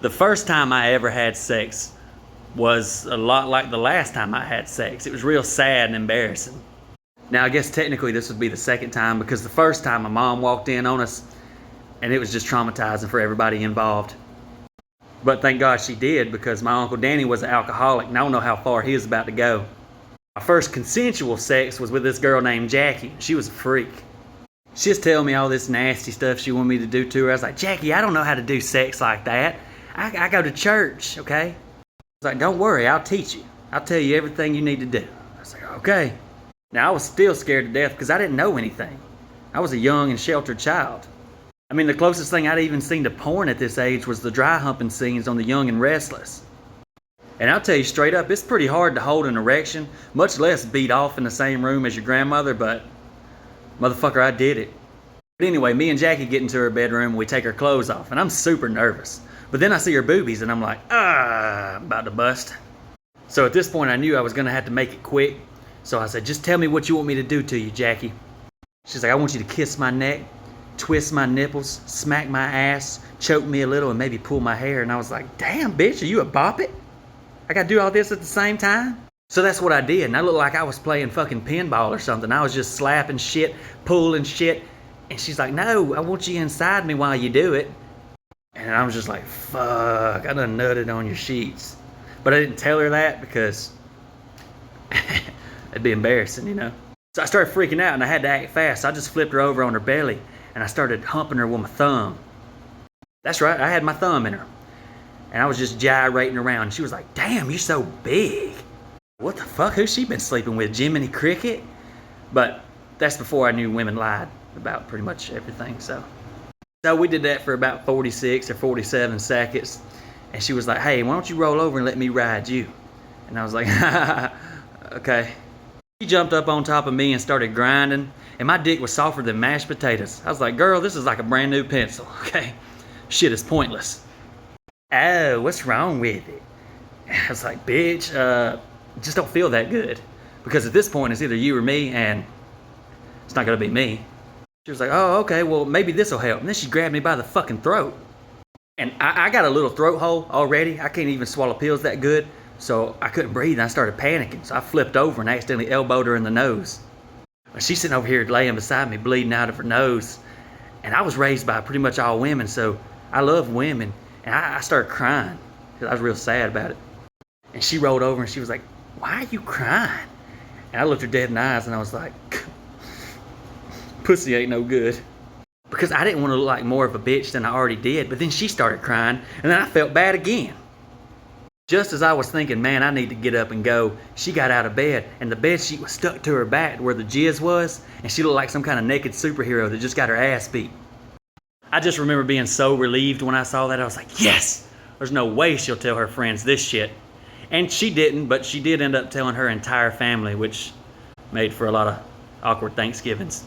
The first time I ever had sex was a lot like the last time I had sex. It was real sad and embarrassing. Now, I guess technically this would be the second time because the first time my mom walked in on us and it was just traumatizing for everybody involved. But thank God she did because my Uncle Danny was an alcoholic and I don't know how far he was about to go. My first consensual sex was with this girl named Jackie. She was a freak. She was telling me all this nasty stuff she wanted me to do to her. I was like, Jackie, I don't know how to do sex like that. I go to church, okay? I was like, don't worry, I'll teach you. I'll tell you everything you need to do. I was like, okay. Now, I was still scared to death because I didn't know anything. I was a young and sheltered child. I mean, the closest thing I'd even seen to porn at this age was the dry humping scenes on The Young and Restless. And I'll tell you straight up, it's pretty hard to hold an erection, much less beat off in the same room as your grandmother, but motherfucker, I did it. But anyway, me and Jackie get into her bedroom and we take her clothes off, and I'm super nervous. But then I see her boobies and I'm like, I'm about to bust. So at this point I knew I was gonna have to make it quick. So I said, just tell me what you want me to do to you, Jackie. She's like, I want you to kiss my neck, twist my nipples, smack my ass, choke me a little, and maybe pull my hair. And I was like, damn, bitch, are you a bop it? I gotta do all this at the same time? So that's what I did, and I looked like I was playing fucking pinball or something. I was just slapping shit, pulling shit. And she's like, no, I want you inside me while you do it. And I was just like, fuck, I done nutted on your sheets. But I didn't tell her that because it'd be embarrassing, you know? So I started freaking out and I had to act fast. So I just flipped her over on her belly and I started humping her with my thumb. That's right, I had my thumb in her. And I was just gyrating around. And she was like, damn, you're so big. What the fuck? Who's she been sleeping with? Jiminy Cricket? But that's before I knew women lied about pretty much everything, so we did that for about 46 or 47 seconds. And she was like, hey, why don't you roll over and let me ride you? And I was like, okay. She jumped up on top of me and started grinding. And my dick was softer than mashed potatoes. I was like, girl, this is like a brand new pencil, okay? Shit is pointless. Oh, what's wrong with it? I was like, bitch, just don't feel that good. Because at this point, it's either you or me, and it's not gonna be me. She was like, oh, okay, well, maybe this'll help. And then she grabbed me by the fucking throat. And I got a little throat hole already. I can't even swallow pills that good. So I couldn't breathe and I started panicking. So I flipped over and accidentally elbowed her in the nose. She's sitting over here laying beside me, bleeding out of her nose. And I was raised by pretty much all women, so I love women. And I started crying because I was real sad about it. And she rolled over and she was like, why are you crying? And I looked her dead in the eyes and I was like, pussy ain't no good. Because I didn't want to look like more of a bitch than I already did. But then she started crying and then I felt bad again. Just as I was thinking, man, I need to get up and go, she got out of bed and the bed sheet was stuck to her back where the jizz was, and she looked like some kind of naked superhero that just got her ass beat. I just remember being so relieved when I saw that. I was like, yes! There's no way she'll tell her friends this shit. And she didn't, but she did end up telling her entire family, which made for a lot of awkward Thanksgivings.